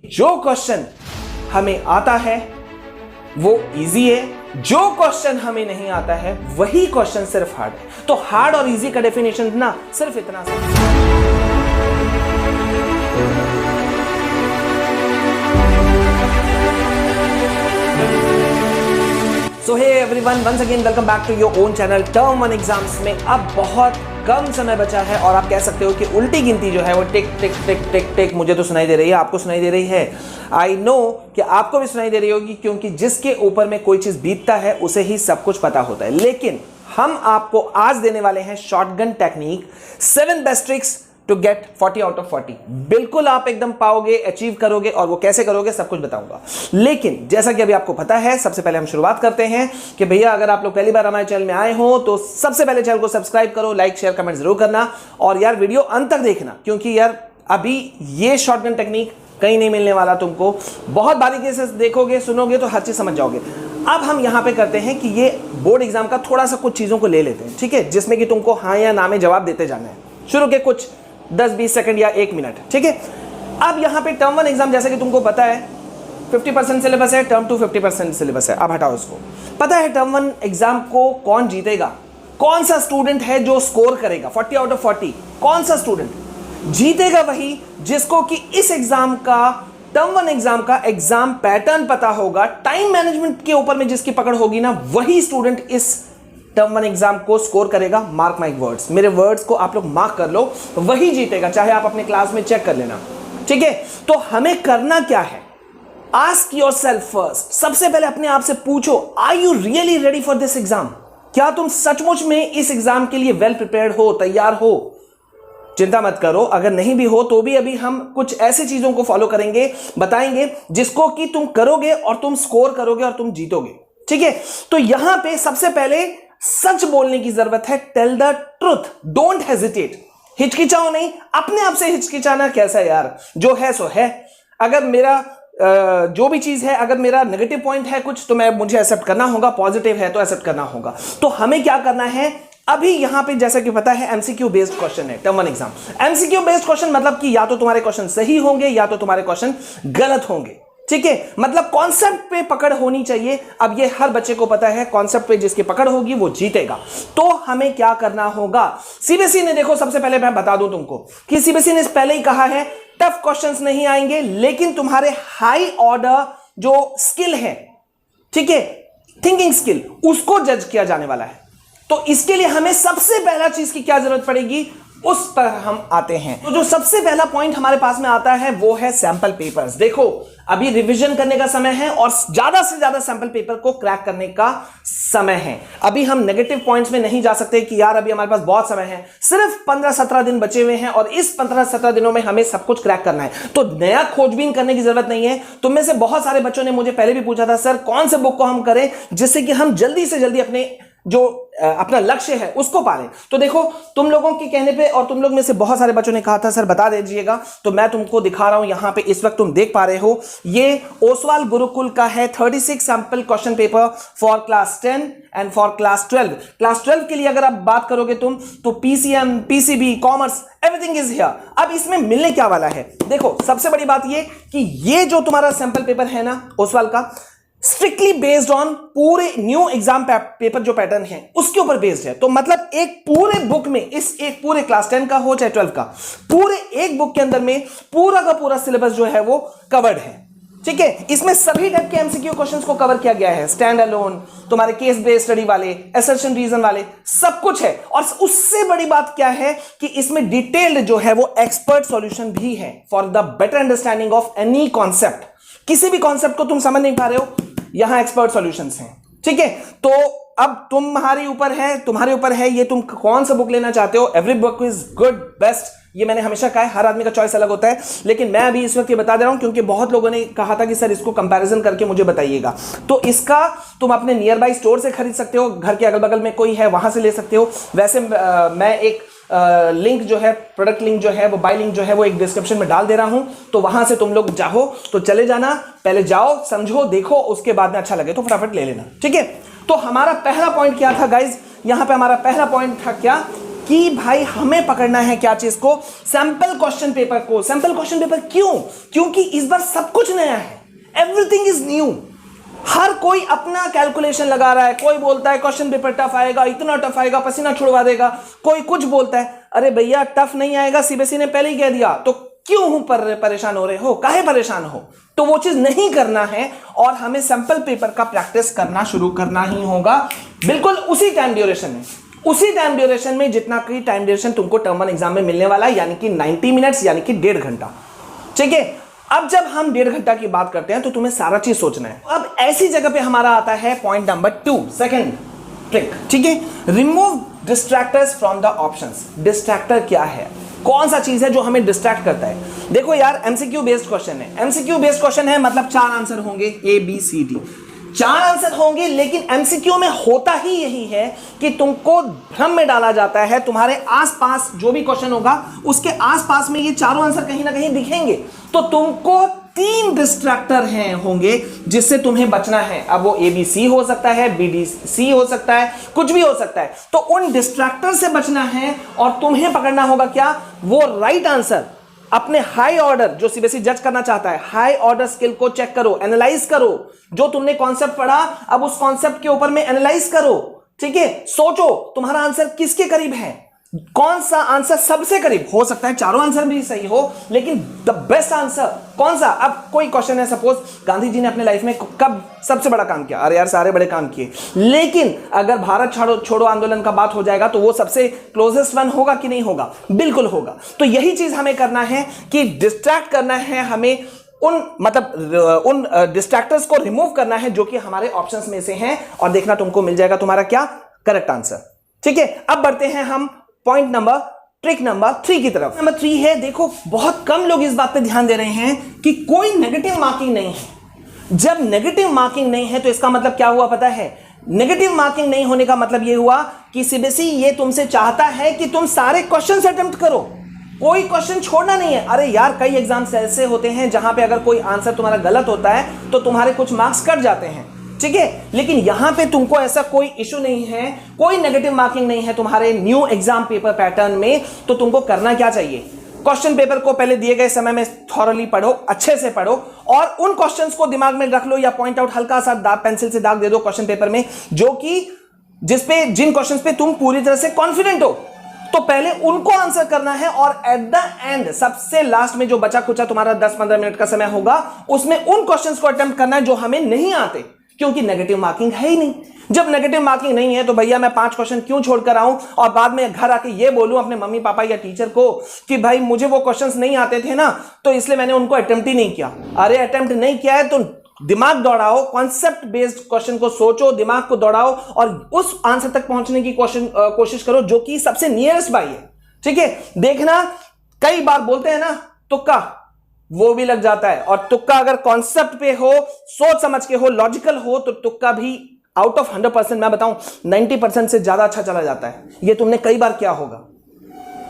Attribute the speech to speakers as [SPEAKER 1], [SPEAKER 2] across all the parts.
[SPEAKER 1] जो क्वेश्चन हमें आता है वो इजी है, जो क्वेश्चन हमें नहीं आता है वही क्वेश्चन सिर्फ हार्ड है। तो हार्ड और इजी का डेफिनेशन ना सिर्फ इतना so hey everyone, once again welcome back to your own channel. Term 1 exams में अब बहुत कम समय बचा है और आप कह सकते हो कि उल्टी गिनती जो है वो टिक टिक टिक टिक टिक मुझे तो सुनाई दे रही है, आपको सुनाई दे रही है। आई नो कि आपको भी सुनाई दे रही होगी, क्योंकि जिसके ऊपर में कोई चीज बीतता है उसे ही सब कुछ पता होता है। लेकिन हम आपको आज देने वाले हैं shotgun technique, 7 best tricks to get 40 out of 40। बिल्कुल आप एकदम पाओगे, अचीव करोगे, और वो कैसे करोगे सब कुछ बताऊंगा। लेकिन जैसा कि अभी आपको पता है, सबसे पहले हम शुरुआत करते हैं कि भैया अगर आप लोग पहली बार हमारे चैनल में आए हो तो सबसे पहले चैनल को सब्सक्राइब करो, लाइक शेयर कमेंट जरूर करना, और यार वीडियो अंत तक देखना, क्योंकि यार अभी ये शॉटगन टेक्निक कहीं नहीं मिलने वाला तुमको। बहुत बारीकी से देखोगे सुनोगे तो हर चीज समझ जाओगे। अब हम यहां पे करते हैं कि ये बोर्ड एग्जाम का थोड़ा सा कुछ चीजों को ले लेते हैं, ठीक है, जिसमें कि तुमको हाँ या ना में जवाब देते जाना है। शुरू के कुछ 10-20 सेकंड या 1 मिनट, ठीक है। अब यहां पे टर्म 1 एग्जाम जैसे कि तुमको पता है 50% सिलेबस है, टर्म 2 50% सिलेबस है। अब हटाओ इसको। पता है टर्म 1 एग्जाम को कौन जीतेगा? कौन सा स्टूडेंट है जो स्कोर करेगा 40 आउट ऑफ 40? कौन सा स्टूडेंट जीतेगा? वही जिसको कि इस एग्जाम का, टर्म 1 एग्जाम का एग्जाम पैटर्न पता होगा, टाइम मैनेजमेंट के ऊपर में जिसकी पकड़ होगी ना, वही स्टूडेंट इस टर्म 1 एग्जाम को स्कोर करेगा। मार्क माई वर्ड्स, मेरे वर्ड्स को आप लोग मार्क कर लो, वही जीतेगा, चाहे आप अपने क्लास में चेक कर लेना, ठीक है। तो हमें करना क्या है? आस्क योरसेल्फ फर्स्ट, सबसे पहले अपने आप से पूछो, are you really ready for this exam? क्या तुम सचमुच में इस एग्जाम के लिए वेल प्रिपेयर्ड हो, तैयार हो? चिंता मत करो, अगर नहीं भी हो तो भी अभी हम कुछ ऐसी चीजों को फॉलो करेंगे, बताएंगे, जिसको कि तुम करोगे और तुम स्कोर करोगे और तुम जीतोगे, ठीक है। तो यहां पे सबसे पहले सच बोलने की जरूरत है। Tell the truth, don't hesitate. हिचकिचाओ नहीं। अपने आप से हिचकिचाना कैसा यार, जो है सो है। अगर मेरा जो भी चीज है, अगर मेरा नेगेटिव पॉइंट है कुछ, तो मुझे एक्सेप्ट करना होगा, पॉजिटिव है तो एक्सेप्ट करना होगा। तो हमें क्या करना है अभी यहां पे, जैसा कि पता है एमसीक्यू बेस्ड क्वेश्चन है term 1 exam. MCQ based question मतलब कि या तो तुम्हारे क्वेश्चन सही होंगे या तो तुम्हारे क्वेश्चन गलत होंगे, ठीक है। मतलब कॉन्सेप्ट पे पकड़ होनी चाहिए। अब ये हर बच्चे को पता है, कॉन्सेप्ट पे जिसकी पकड़ होगी वो जीतेगा। तो हमें क्या करना होगा? सीबीएसई ने, देखो सबसे पहले मैं बता दूं तुमको कि सीबीएसई ने पहले ही कहा है टफ क्वेश्चंस नहीं आएंगे, लेकिन तुम्हारे हाई ऑर्डर जो स्किल है, ठीक है, थिंकिंग स्किल, उसको जज किया जाने वाला है। तो इसके लिए हमें सबसे पहला चीज की क्या जरूरत पड़ेगी, उस पर हम आते हैं। तो जो सबसे पहला पॉइंट हमारे पास में आता है वो है सैंपल पेपर्स। देखो अभी रिवीजन करने का समय है और ज्यादा से ज्यादा सैंपल पेपर को क्रैक करने का समय है। अभी हम नेगेटिव पॉइंट्स में नहीं जा सकते कि यार अभी हमारे पास बहुत समय है, सिर्फ 15-17 दिन बचे हुए हैं और इस 15-17 दिनों में हमें सब कुछ क्रैक करना है। तो नया खोजबीन करने की जरूरत नहीं है। तुम में से बहुत सारे बच्चों ने मुझे पहले भी पूछा था, सर कौन से बुक को हम करें जिससे कि हम जल्दी से जल्दी अपने जो अपना लक्ष्य है उसको पालें। तो देखो तुम लोगों के कहने पे, और तुम लोग में से बहुत सारे बच्चों ने कहा था सर बता दीजिएगा, तो मैं तुमको दिखा रहा हूं यहां पे। इस वक्त तुम देख पा रहे हो, ये ओसवाल गुरुकुल का है 36 sample question paper for class 10 and for class 12। Class 12 के लिए अगर आप बात करोगे तुम, तो PCM, PCB, commerce, everything is here. अब इसमें मिलने क्या वाला है? देखो सबसे बड़ी बात ये कि ये जो तुम्हारा सैंपल पेपर है ना ओसवाल का, स्ट्रिक्टली बेस्ड ऑन पूरे न्यू एग्जाम पेपर जो पैटर्न है उसके ऊपर बेस्ड है। तो मतलब एक पूरे बुक में, इस एक पूरे क्लास 10 का हो चाहे 12 का, पूरे एक बुक के अंदर में पूरा का पूरा सिलेबस जो है वो कवर्ड है, ठीक है। इसमें सभी टाइप के एमसीक्यू क्वेश्चंस को कवर किया गया है, स्टैंड अलोन, तुम्हारे केस बेस्ड स्टडी वाले, असर्शन रीजन वाले, सब कुछ है। और उससे बड़ी बात क्या है कि इसमें डिटेल्ड जो है वो एक्सपर्ट सॉल्यूशन भी है for the better understanding of any concept. किसी भी कॉन्सेप्ट को तुम समझ नहीं पा रहे हो, यहां एक्सपर्ट सॉल्यूशंस हैं, ठीक है। तो अब तुम्हारे ऊपर है ये तुम कौन सा बुक लेना चाहते हो। Every book is good, best, ये मैंने हमेशा कहा है, हर आदमी का चॉइस अलग होता है। लेकिन मैं अभी इस वक्त ये बता दे रहा हूं क्योंकि बहुत लोगों ने कहा था कि सर इसको कंपैरिजन करके मुझे बताइएगा। तो इसका तुम अपने नियर बाई स्टोर से खरीद सकते हो, घर के अगल बगल में कोई है वहां से ले सकते हो। वैसे मैं एक लिंक जो है, प्रोडक्ट लिंक जो है, वो बाय लिंक जो है वो एक डिस्क्रिप्शन में डाल दे रहा हूं, तो वहां से तुम लोग चाहो तो चले जाना, पहले जाओ, समझो, देखो, उसके बाद में अच्छा लगे तो फटाफट ले लेना, ठीक है। तो हमारा पहला पॉइंट क्या था गाइज? यहां पे हमारा पहला पॉइंट था क्या कि भाई हमें पकड़ना है क्या चीज को, सैंपल क्वेश्चन पेपर को। सैंपल क्वेश्चन पेपर क्यों? क्योंकि इस बार सब कुछ नया है, एवरीथिंग इज न्यू। हर कोई अपना कैलकुलेशन लगा रहा है। कोई बोलता है क्वेश्चन पेपर टफ आएगा, इतना टफ आएगा पसीना छुड़वा देगा। कोई कुछ बोलता है, अरे भैया टफ नहीं आएगा, सीबीएसई ने पहले ही कह दिया, तो क्यों परेशान हो रहे हो, काहे परेशान हो? तो वो चीज नहीं करना है और हमें सैंपल पेपर का प्रैक्टिस करना शुरू करना ही होगा, बिल्कुल उसी टाइम ड्यूरेशन में। उसी टाइम ड्यूरेशन में जितना की टाइम ड्यूरेशन तुमको टर्म 1 एग्जाम में मिलने वाला है, यानी कि 90 मिनट्स, यानी कि 1.5 घंटा। ठीक है, अब जब हम 1.5 घंटा की बात करते हैं तो तुम्हें सारा चीज सोचना है। अब ऐसी जगह पे हमारा आता है पॉइंट नंबर 2, सेकंड ट्रिक। ठीक है, remove distractors from the options. Distractor क्या है, कौन सा चीज है जो हमें डिस्ट्रैक्ट करता है? देखो यार, एमसीक्यू बेस्ड क्वेश्चन है। एमसीक्यू बेस्ड क्वेश्चन है मतलब 4 आंसर होंगे, A B C D, 4 answer होंगे। लेकिन एमसीक्यू में होता ही यही है कि तुमको भ्रम में डाला जाता है। तुम्हारे आसपास जो भी क्वेश्चन होगा उसके आसपास में ये चारों आंसर कहीं ना कहीं दिखेंगे, तो तुमको 3 डिस्ट्रैक्टर हैं होंगे जिससे तुम्हें बचना है। अब वो एबीसी हो सकता है, बीडीसी हो सकता है, कुछ भी हो सकता है। तो उन डिस्ट्रैक्टर से बचना है और तुम्हें पकड़ना होगा क्या, वो राइट आंसर। अपने हाई ऑर्डर, जो सीबीएसई जज करना चाहता है, हाई ऑर्डर स्किल को चेक करो, एनालाइज करो। जो तुमने कॉन्सेप्ट पढ़ा, अब उस कॉन्सेप्ट के ऊपर में एनालाइज करो। ठीक है, सोचो तुम्हारा आंसर किसके करीब है, कौन सा आंसर सबसे करीब। हो सकता है चारों आंसर भी सही हो, लेकिन द बेस्ट आंसर कौन सा। अब कोई क्वेश्चन है, सपोज गांधी जी ने अपने लाइफ में कब सबसे बड़ा काम किया? अरे यार सारे बड़े काम किए, लेकिन अगर भारत छोड़ो आंदोलन का बात हो जाएगा तो वो सबसे क्लोजेस्ट वन होगा कि नहीं होगा? बिल्कुल होगा। तो यही चीज हमें करना है कि डिस्ट्रैक्ट करना है हमें, उन डिस्ट्रैक्टर्स को रिमूव करना है जो कि हमारे ऑप्शंस में से हैं, और देखना तुमको मिल जाएगा तुम्हारा क्या करेक्ट आंसर। ठीक है, अब बढ़ते हैं हम पॉइंट नंबर, ट्रिक नंबर 3 की तरफ। नंबर 3 है, देखो बहुत कम लोग इस बात पे ध्यान दे रहे हैं कि कोई नेगेटिव मार्किंग नहीं है। जब नेगेटिव मार्किंग नहीं है तो इसका मतलब क्या हुआ पता है? नेगेटिव मार्किंग नहीं होने का मतलब यह हुआ कि सीबीएसई ये तुमसे चाहता है कि तुम सारे क्वेश्चंस अटेम्प्ट करो, कोई क्वेश्चन छोड़ना नहीं है। अरे यार कई एग्जाम्स ऐसे होते हैं जहां पे अगर कोई आंसर तुम्हारा गलत होता है तो तुम्हारे कुछ मार्क्स कट जाते हैं। ठीक है, लेकिन यहां पे तुमको ऐसा कोई इशू नहीं है, कोई नेगेटिव मार्किंग नहीं है तुम्हारे न्यू एग्जाम पेपर पैटर्न में। तो तुमको करना क्या चाहिए, क्वेश्चन पेपर को पहले दिए गए समय में थॉरली पढ़ो, अच्छे से पढ़ो, और उन क्वेश्चंस को दिमाग में रख लो या पॉइंट आउट हल्का सा पेंसिल से दाग दे दो क्वेश्चन पेपर में, जो कि जिन क्वेश्चंस पे तुम पूरी तरह से कॉन्फिडेंट हो। तो पहले उनको आंसर करना है, और एट द एंड सबसे लास्ट में जो बचा खुचा तुम्हारा 10-15 मिनट का समय होगा, उसमें उन क्वेश्चंस को अटेम्प्ट करना है जो हमें नहीं आते, क्योंकि नेगेटिव मार्किंग है ही नहीं। जब नेगेटिव मार्किंग नहीं है तो भैया मैं 5 क्वेश्चन क्यों छोड़कर आऊं और बाद में घर आके ये बोलूं अपने मम्मी पापा या टीचर को कि भाई मुझे वो क्वेश्चंस नहीं आते थे ना, तो इसलिए मैंने उनको अटेम्प्ट ही नहीं किया। अरे अटेम्प्ट नहीं किया है तो दिमाग दौड़ाओ, कॉन्सेप्ट बेस्ड क्वेश्चन को सोचो, दिमाग को दौड़ाओ और उस आंसर तक पहुंचने की कोशिश करो जो कि सबसे नियरेस्ट बाई है। ठीक है, देखना कई बार बोलते हैं ना तुक्का, वो भी लग जाता है। और तुक्का अगर कॉन्सेप्ट पे हो, सोच समझ के हो, लॉजिकल हो, तो तुक्का भी आउट ऑफ 100% मैं बताऊं 90% से ज्यादा अच्छा चला जाता है। ये तुमने कई बार किया होगा।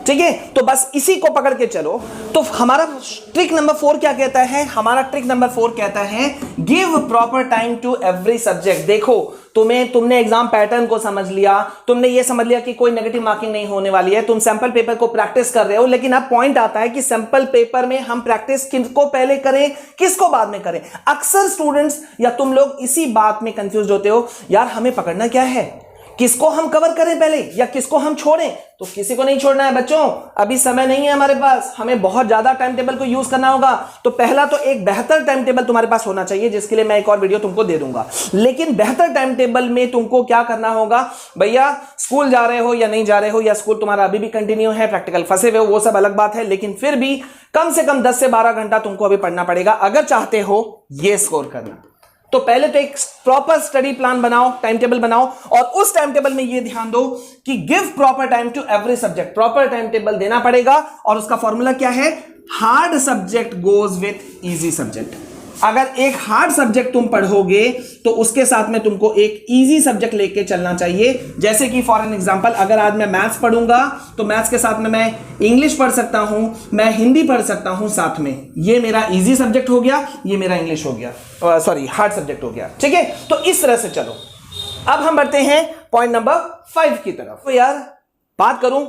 [SPEAKER 1] ठीक है, तो बस इसी को पकड़ के चलो। तो हमारा ट्रिक नंबर 4 क्या कहता है? हमारा ट्रिक नंबर 4 कहता है give proper time to every subject. देखो तुमने एग्जाम पैटर्न को समझ लिया, तुमने ये समझ लिया कि कोई नेगेटिव मार्किंग नहीं होने वाली है, तुम सैंपल पेपर को प्रैक्टिस कर रहे हो, लेकिन अब पॉइंट आता है कि सैंपल पेपर में हम प्रैक्टिस किसको पहले करें, किसको बाद में करें। अक्सर स्टूडेंट्स या तुम लोग इसी बात में कंफ्यूज होते हो, यार हमें पकड़ना क्या है, किसको हम कवर करें पहले या किसको हम छोड़ें? तो किसी को नहीं छोड़ना है बच्चों, अभी समय नहीं है हमारे पास, हमें बहुत ज्यादा टाइम टेबल को यूज करना होगा। तो पहला तो एक बेहतर टाइम टेबल तुम्हारे पास होना चाहिए, जिसके लिए मैं एक और वीडियो तुमको दे दूंगा। लेकिन बेहतर टाइम टेबल में तुमको क्या करना होगा, भैया स्कूल जा रहे हो या नहीं जा रहे हो, या स्कूल तुम्हारा अभी भी कंटिन्यू है, प्रैक्टिकल फंसे हुए हो, वो सब अलग बात है, लेकिन फिर भी कम से कम 10 से 12 घंटा तुमको अभी पढ़ना पड़ेगा अगर चाहते हो ये स्कोर करना। तो पहले तो एक प्रॉपर स्टडी प्लान बनाओ, टाइम टेबल बनाओ, और उस टाइम टेबल में ये ध्यान दो कि give proper time to every subject. Proper time table देना पड़ेगा, और उसका फॉर्मूला क्या है, hard subject goes with easy subject. अगर एक हार्ड सब्जेक्ट तुम पढ़ोगे तो उसके साथ में तुमको एक इजी सब्जेक्ट लेके चलना चाहिए। जैसे कि फॉर एन एग्जांपल, अगर आज मैं मैथ्स पढ़ूंगा तो मैथ्स के साथ में मैं इंग्लिश पढ़ सकता हूं, मैं हिंदी पढ़ सकता हूं साथ में, ये मेरा इजी सब्जेक्ट हो गया, ये मेरा इंग्लिश हो गया, सॉरी हार्ड सब्जेक्ट हो गया। ठीक है, तो इस तरह से चलो। अब हम बढ़ते हैं पॉइंट नंबर 5 की तरफ। तो यार बात करूं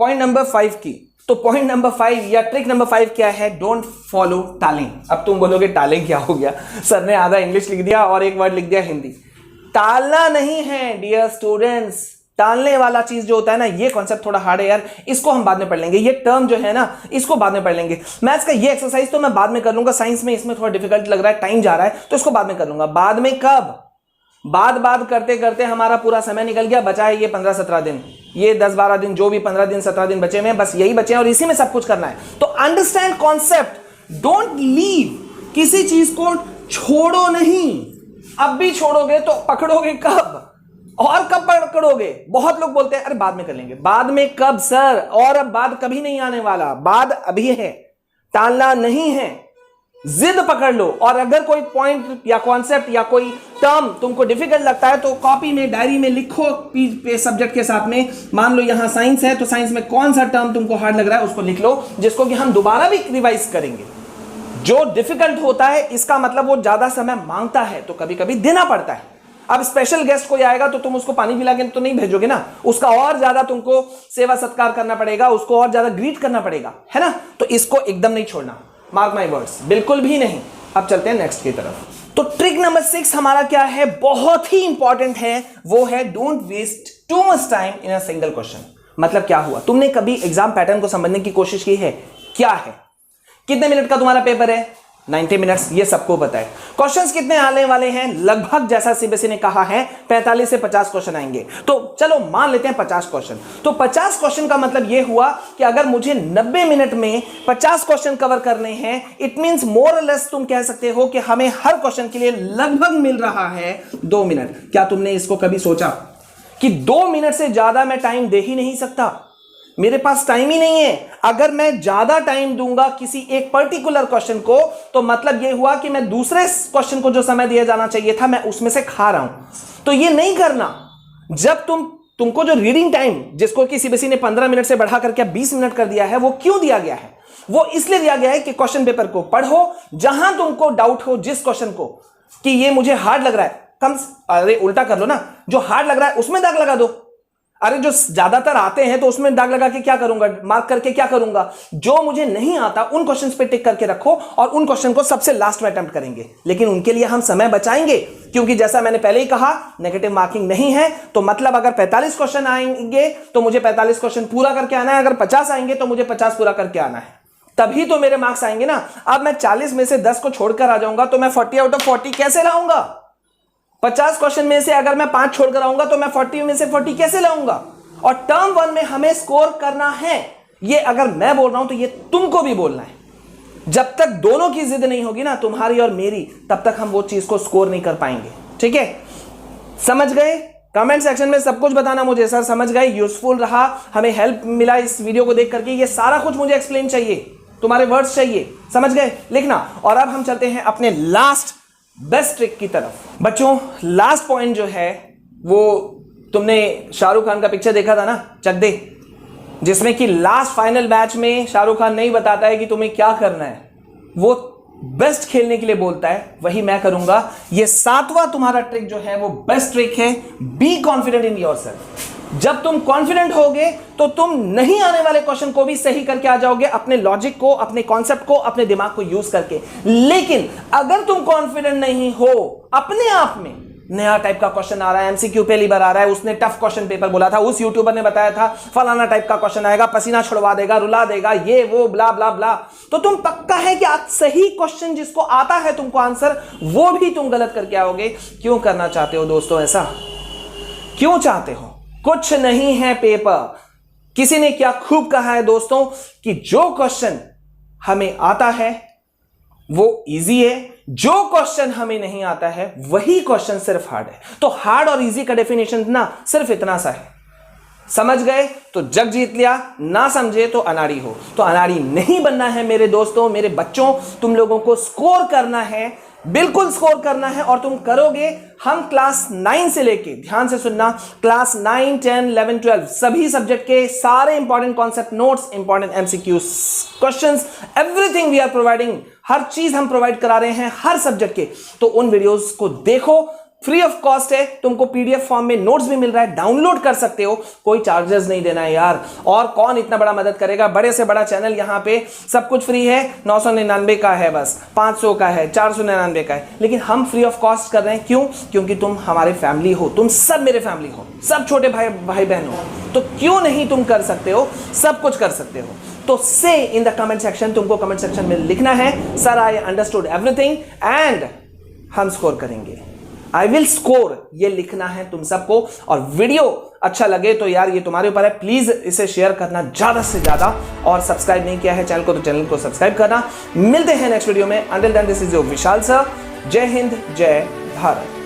[SPEAKER 1] पॉइंट नंबर 5 की। तो पॉइंट नंबर 5 या ट्रिक नंबर 5 क्या है? Don't follow tolling. अब तुम बोलोगे टालिंग क्या हो गया, सर ने आधा इंग्लिश लिख दिया और एक वर्ड लिख दिया हिंदी। टालना नहीं है डियर स्टूडेंट्स, टालने वाला चीज जो होता है ना, ये कॉन्सेप्ट थोड़ा हार्ड है यार, इसको हम बाद में पढ़ लेंगे। ये टर्म जो है ना, इसको बाद में पढ़ लेंगे। मैथ्स का ये एक्सरसाइज तो मैं बाद में कर लूंगा, साइंस में इसमें थोड़ा डिफिकल्ट लग रहा है, टाइम जा रहा है, तो इसको बाद में कर लूंगा। बाद में कब? बात करते करते हमारा पूरा समय निकल गया, बचा है ये 15-17 दिन, ये 10-12 दिन, जो भी 15 दिन 17 दिन बचे हैं, बस यही बचे हैं और इसी में सब कुछ करना है। तो अंडरस्टैंड कॉन्सेप्ट, डोंट लीव, किसी चीज को छोड़ो नहीं। अब भी छोड़ोगे तो पकड़ोगे कब? और कब पकड़ोगे? बहुत लोग बोलते हैं अरे बाद में कर लेंगे। बाद में कब सर? और अब बाद कभी नहीं आने वाला, बाद अभी है, टालना नहीं है, जिद पकड़ लो। और अगर कोई पॉइंट या कॉन्सेप्ट या कोई टर्म तुमको डिफिकल्ट लगता है तो कॉपी में, डायरी में लिखो सब्जेक्ट के साथ में। मान लो यहां साइंस है तो साइंस में कौन सा टर्म तुमको हार्ड लग रहा है उसको लिख लो, जिसको कि हम दोबारा भी रिवाइज करेंगे। जो डिफिकल्ट होता है इसका मतलब वो ज्यादा समय मांगता है, तो कभी कभी देना पड़ता है। अब स्पेशल गेस्ट कोई आएगा तो तुम उसको पानी पिला के तो नहीं भेजोगे ना, उसका और ज्यादा तुमको सेवा सत्कार करना पड़ेगा, उसको और ज्यादा ग्रीट करना पड़ेगा, है ना? तो इसको एकदम नहीं छोड़ना, मार्क माई वर्ड्स, बिल्कुल भी नहीं। अब चलते हैं नेक्स्ट की तरफ। तो ट्रिक नंबर 6 हमारा क्या है? बहुत ही इंपॉर्टेंट है, वो है don't waste too much time in a single question. मतलब क्या हुआ? तुमने कभी एग्जाम पैटर्न को समझने की कोशिश की है? क्या है? कितने मिनट का तुम्हारा पेपर है? 90 मिनट्स, ये सबको पता है। क्वेश्चंस कितने आने वाले हैं? लगभग जैसा सीबीएसई ने कहा है 45 से 50 क्वेश्चन आएंगे। तो चलो मान लेते हैं 50 क्वेश्चन। तो 50 क्वेश्चन का मतलब ये हुआ कि अगर मुझे 90 मिनट में 50 क्वेश्चन कवर करने हैं, इट मींस मोर और लेस तुम कह सकते हो कि हमें हर क्वेश्चन के लिए लगभग मिल रहा है 2 मिनट। क्या तुमने इसको कभी सोचा कि 2 मिनट से ज्यादा मैं टाइम दे ही नहीं सकता? मेरे पास टाइम ही नहीं है। अगर मैं ज्यादा टाइम दूंगा किसी एक पर्टिकुलर क्वेश्चन को, तो मतलब यह हुआ कि मैं दूसरे क्वेश्चन को जो समय दिया जाना चाहिए था, मैं उसमें से खा रहा हूं। तो ये नहीं करना। जब तुमको जो रीडिंग टाइम, जिसको कि सीबीएसई ने 15 मिनट से बढ़ा करके 20 मिनट कर दिया है, वो क्यों दिया गया है? वो इसलिए दिया गया है कि क्वेश्चन पेपर को पढ़ो, जहां तुमको डाउट हो जिस क्वेश्चन को कि ये मुझे हार्ड लग रहा है, अरे उल्टा कर लो ना, जो हार्ड लग रहा है उसमें दाग लगा दो। अरे जो ज्यादातर आते हैं तो उसमें दाग लगा के क्या करूंगा, मार्क करके क्या करूंगा? जो मुझे नहीं आता उन क्वेश्चंस पे टिक करके रखो और उन क्वेश्चन को सबसे लास्ट में अटेम्प्ट करेंगे। लेकिन उनके लिए हम समय बचाएंगे, क्योंकि जैसा मैंने पहले ही कहा, नेगेटिव मार्किंग नहीं है। तो मतलब अगर 45 क्वेश्चन आएंगे तो मुझे 45 क्वेश्चन पूरा करके आना है, अगर 50 आएंगे तो मुझे 50 पूरा करके आना है, तभी तो मेरे मार्क्स आएंगे ना। अब मैं 40 में से 10 को छोड़कर आ जाऊंगा तो मैं 40 आउट ऑफ 40 कैसे लाऊंगा? 50 क्वेश्चन में से अगर मैं 5 छोड़कर आऊंगा तो मैं 40 में से 40 कैसे लाऊंगा? और टर्म 1 में हमें स्कोर करना है। ये अगर मैं बोल रहा हूं तो ये तुमको भी बोलना है। जब तक दोनों की जिद नहीं होगी ना, तुम्हारी और मेरी, तब तक हम वो चीज को स्कोर नहीं कर पाएंगे। ठीक है, समझ गए? कमेंट सेक्शन में सब कुछ बताना मुझे, सर समझ गए, यूजफुल रहा, हमें हेल्प मिला इस वीडियो को देख करके, ये सारा कुछ मुझे एक्सप्लेन चाहिए, तुम्हारे वर्ड्स चाहिए, समझ गए? लिखना। और अब हम चलते हैं अपने लास्ट बेस्ट ट्रिक की तरफ। बच्चों, लास्ट पॉइंट जो है वो, तुमने शाहरुख खान का पिक्चर देखा था ना, चक दे, जिसमें कि लास्ट फाइनल मैच में शाहरुख खान नहीं बताता है कि तुम्हें क्या करना है, वो बेस्ट खेलने के लिए बोलता है। वही मैं करूंगा। ये 7वां तुम्हारा ट्रिक जो है वो बेस्ट ट्रिक है, बी कॉन्फिडेंट इन योरसेल्फ। जब तुम कॉन्फिडेंट होगे तो तुम नहीं आने वाले क्वेश्चन को भी सही करके आ जाओगे, अपने लॉजिक को, अपने कॉन्सेप्ट को, अपने दिमाग को यूज करके। लेकिन अगर तुम कॉन्फिडेंट नहीं हो अपने आप में, नया टाइप का क्वेश्चन आ रहा है, एमसीक्यू पहली बार आ रहा है, उसने टफ क्वेश्चन पेपर बोला था, उस यूट्यूबर ने बताया था फलाना टाइप का क्वेश्चन आएगा, पसीना छुड़वा देगा, रुला देगा, ये वो ब्ला ब्ला ब्ला, तो तुम पक्का है कि आज सही क्वेश्चन जिसको आता है तुमको आंसर, वो भी तुम गलत करके आओगे। क्यों करना चाहते हो दोस्तों ऐसा? क्यों चाहते हो? कुछ नहीं है पेपर। किसी ने क्या खूब कहा है दोस्तों कि जो क्वेश्चन हमें आता है वो इजी है, जो क्वेश्चन हमें नहीं आता है वही क्वेश्चन सिर्फ हार्ड है। तो हार्ड और इजी का डेफिनेशन ना सिर्फ इतना सा है। समझ गए तो जग जीत लिया, ना समझे तो अनाड़ी हो। तो अनाड़ी नहीं बनना है मेरे दोस्तों, मेरे बच्चों, तुम लोगों को स्कोर करना है, बिल्कुल स्कोर करना है, और तुम करोगे। हम क्लास 9 से लेके, ध्यान से सुनना, क्लास 9, 10, 11, 12 सभी सब्जेक्ट के सारे important concept notes, important MCQ questions, everything we are providing, हर चीज हम प्रोवाइड करा रहे हैं हर सब्जेक्ट के। तो उन वीडियोस को देखो, फ्री ऑफ कॉस्ट है, तुमको पीडीएफ फॉर्म में नोट्स भी मिल रहा है, डाउनलोड कर सकते हो, कोई चार्जेस नहीं देना है यार। और कौन इतना बड़ा मदद करेगा, बड़े से बड़ा चैनल, यहाँ पे सब कुछ फ्री है। 999 का है, बस 500 का है, 499 का है, लेकिन हम फ्री ऑफ कॉस्ट कर रहे हैं। क्यों? क्योंकि तुम हमारे फैमिली हो, तुम सब मेरे फैमिली हो, सब छोटे भाई बहन हो, तो क्यों नहीं तुम कर सकते हो, सब कुछ कर सकते हो। तो से इन द कमेंट सेक्शन, तुमको कमेंट सेक्शन में लिखना है sir I understood everything, and हम स्कोर करेंगे। आई विल स्कोर, ये लिखना है तुम सबको। और वीडियो अच्छा लगे तो यार ये तुम्हारे ऊपर है, प्लीज इसे शेयर करना ज्यादा से ज्यादा, और सब्सक्राइब नहीं किया है चैनल को तो चैनल को सब्सक्राइब करना। मिलते हैं नेक्स्ट वीडियो में। Until then this is your Vishal sir. जय हिंद, जय भारत।